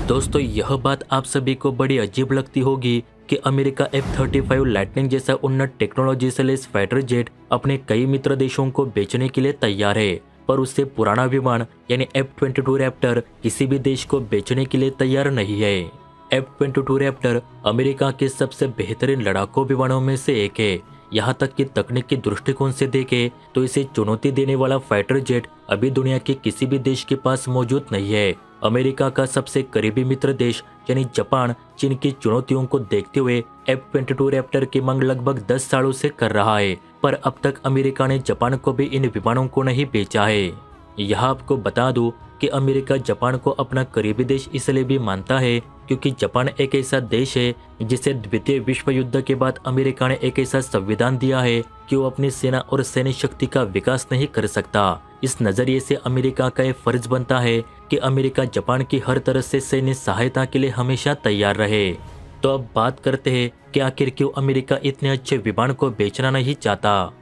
दोस्तों, यह बात आप सभी को बड़ी अजीब लगती होगी कि अमेरिका F-35 लाइटनिंग जैसा उन्नत टेक्नोलॉजी से लैस फाइटर जेट अपने कई मित्र देशों को बेचने के लिए तैयार है, पर उससे पुराना विमान यानी F-22 रैप्टर किसी भी देश को बेचने के लिए तैयार नहीं है। F-22 रैप्टर अमेरिका के सबसे बेहतरीन लड़ाकू विमानों में से एक है। यहाँ तक कि तकनीकी दृष्टिकोण से देखें तो इसे चुनौती देने वाला फाइटर जेट अभी दुनिया के किसी भी देश के पास मौजूद नहीं है। अमेरिका का सबसे करीबी मित्र देश यानी जापान चीन की चुनौतियों को देखते हुए F-22 रैप्टर की मांग लगभग 10 सालों से कर रहा है, पर अब तक अमेरिका ने जापान को भी इन विमानों को नहीं बेचा है। यह आपको बता दूं कि अमेरिका जापान को अपना करीबी देश इसलिए भी मानता है क्योंकि जापान एक ऐसा देश है जिसे द्वितीय विश्व युद्ध के बाद अमेरिका ने एक ऐसा संविधान दिया है कि वो अपनी सेना और सैन्य शक्ति का विकास नहीं कर सकता। इस नजरिए से अमेरिका का यह फर्ज बनता है कि अमेरिका जापान की हर तरह से सैन्य सहायता के लिए हमेशा तैयार रहे। तो अब बात करते हैं कि आखिर क्यों अमेरिका इतने अच्छे विमान को बेचना नहीं चाहता।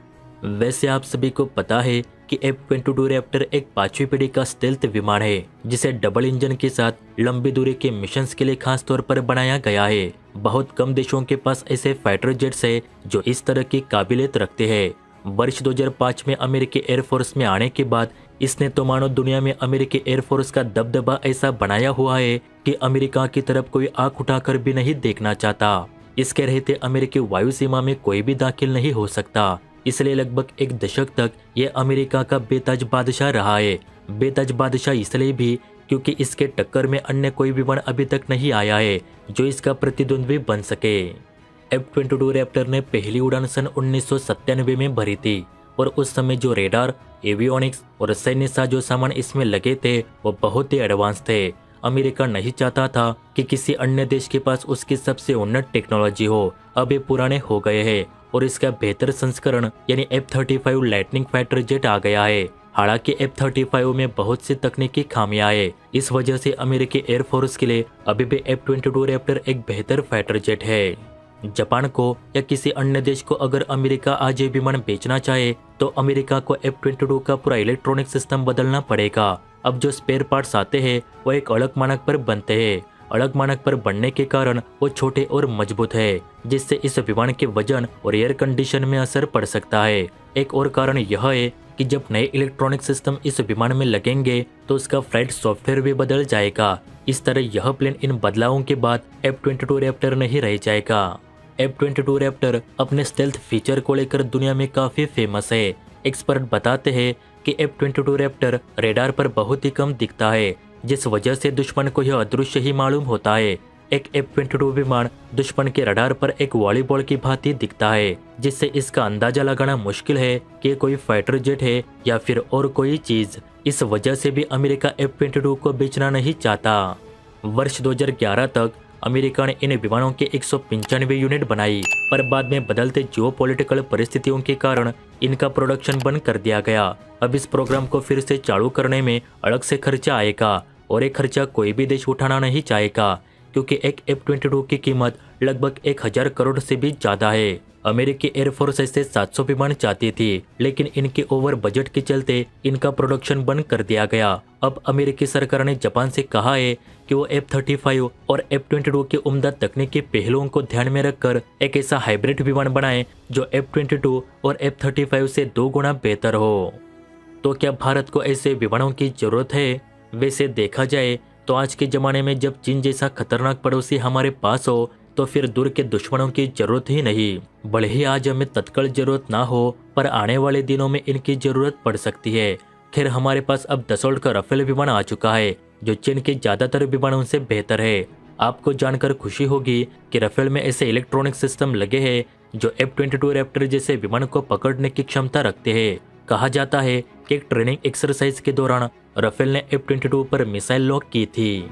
वैसे आप सभी को पता है कि F-22 रैप्टर एक 5वीं पीढ़ी का स्टेल्थ विमान है जिसे डबल इंजन के साथ लंबी दूरी के मिशंस के लिए खास तौर पर बनाया गया है। बहुत कम देशों के पास ऐसे फाइटर जेट्स है जो इस तरह की काबिलियत रखते हैं। वर्ष 2005 में अमेरिकी एयरफोर्स में आने के बाद इसने तो मानो दुनिया में अमेरिकी एयरफोर्स का दबदबा ऐसा बनाया हुआ है कि अमेरिका की तरफ कोई आंख उठाकर भी नहीं देखना चाहता। इसके रहते अमेरिकी वायु सीमा में कोई भी दाखिल नहीं हो सकता, इसलिए लगभग एक दशक तक यह अमेरिका का बेताज बादशाह रहा है। बेताज बादशाह इसलिए भी क्योंकि इसके टक्कर में अन्य कोई विमान अभी तक नहीं आया है जो इसका प्रतिद्वंद्वी बन सके। F-22 रैप्टर ने पहली उड़ान सन 1997 में भरी थी और उस समय जो रेडार, एवियोनिक्स और सैन्य साजो सामान इसमें लगे थे वो बहुत ही एडवांस थे। अमेरिका नहीं चाहता था कि किसी अन्य देश के पास उसकी सबसे उन्नत टेक्नोलॉजी हो। अब ये पुराने हो गए हैं और इसका बेहतर संस्करण यानी F-35 लाइटनिंग फाइटर जेट आ गया है। हालांकि F-35 में बहुत सी तकनीकी खामियां हैं। इस वजह से अमेरिकी एयरफोर्स के लिए अभी भी F-22 रैप्टर एक बेहतर फाइटर जेट है। जापान को या किसी अन्य देश को अगर अमेरिका आज ये विमान बेचना चाहे तो अमेरिका को F-22 का पूरा इलेक्ट्रॉनिक सिस्टम बदलना पड़ेगा। अब जो स्पेयर पार्ट्स आते हैं वो एक अलग मानक पर बनते हैं। अलग मानक पर बनने के कारण वो छोटे और मजबूत है, जिससे इस विमान के वजन और एयर कंडीशन में असर पड़ सकता है। एक और कारण यह है कि जब नए इलेक्ट्रॉनिक सिस्टम इस विमान में लगेंगे तो उसका फ्लाइट सॉफ्टवेयर भी बदल जाएगा। इस तरह यह प्लेन इन बदलावों के बाद F-22 रैप्टर नहीं रह जाएगा। F-22 रैप्टर अपने स्टेल्थ फीचर को लेकर दुनिया में काफी फेमस है। एक्सपर्ट बताते हैं कि F-22 रैप्टर रेडार पर बहुत ही कम दिखता है, जिस वजह से दुश्मन को यह अदृश्य ही मालूम होता है। एक F-22 विमान दुश्मन के रडार पर एक वॉलीबॉल की भांति दिखता है, जिससे इसका अंदाजा लगाना मुश्किल है कि कोई फाइटर जेट है या फिर और कोई चीज। इस वजह से भी अमेरिका F-22 को बेचना नहीं चाहता। वर्ष 2011 तक अमेरिका ने इन विमानों के 195 यूनिट बनाई, पर बाद में बदलते जियोपॉलिटिकल परिस्थितियों के कारण इनका प्रोडक्शन बंद कर दिया गया। अब इस प्रोग्राम को फिर से चालू करने में अलग से खर्चा आएगा और ये खर्चा कोई भी देश उठाना नहीं चाहेगा, क्योंकि एक F-22 की कीमत लगभग 1000 करोड़ से भी ज्यादा है। अमेरिकी एयरफोर्स ऐसे 700 विमान चाहती थी, लेकिन इनके ओवर बजट के चलते इनका प्रोडक्शन बंद कर दिया गया। अब अमेरिकी सरकार ने जापान से कहा है कि वो F-35 और F-22 के उम्दा तकनीकी पहलुओं को ध्यान में रखकर एक ऐसा हाइब्रिड विमान बनाए जो F-22 और F-35 से 2 गुना बेहतर हो। तो क्या भारत को ऐसे विमानों की जरूरत है? वैसे देखा जाए तो आज के जमाने में जब चीन जैसा खतरनाक पड़ोसी हमारे पास हो तो फिर दूर के दुश्मनों की जरूरत ही नहीं। भले ही आज हमें तत्काल जरूरत ना हो, पर आने वाले दिनों में इनकी जरूरत पड़ सकती है। खैर, हमारे पास अब दसोल्ट का राफेल विमान आ चुका है जो चीन के ज्यादातर विमानों से बेहतर है। आपको जानकर खुशी होगी कि राफेल में ऐसे इलेक्ट्रॉनिक सिस्टम लगे हैं जो F-22 रैप्टर जैसे विमान को पकड़ने की क्षमता रखते हैं। कहा जाता है कि एक ट्रेनिंग एक्सरसाइज के दौरान राफेल ने F-22 पर मिसाइल लॉन्च की थी।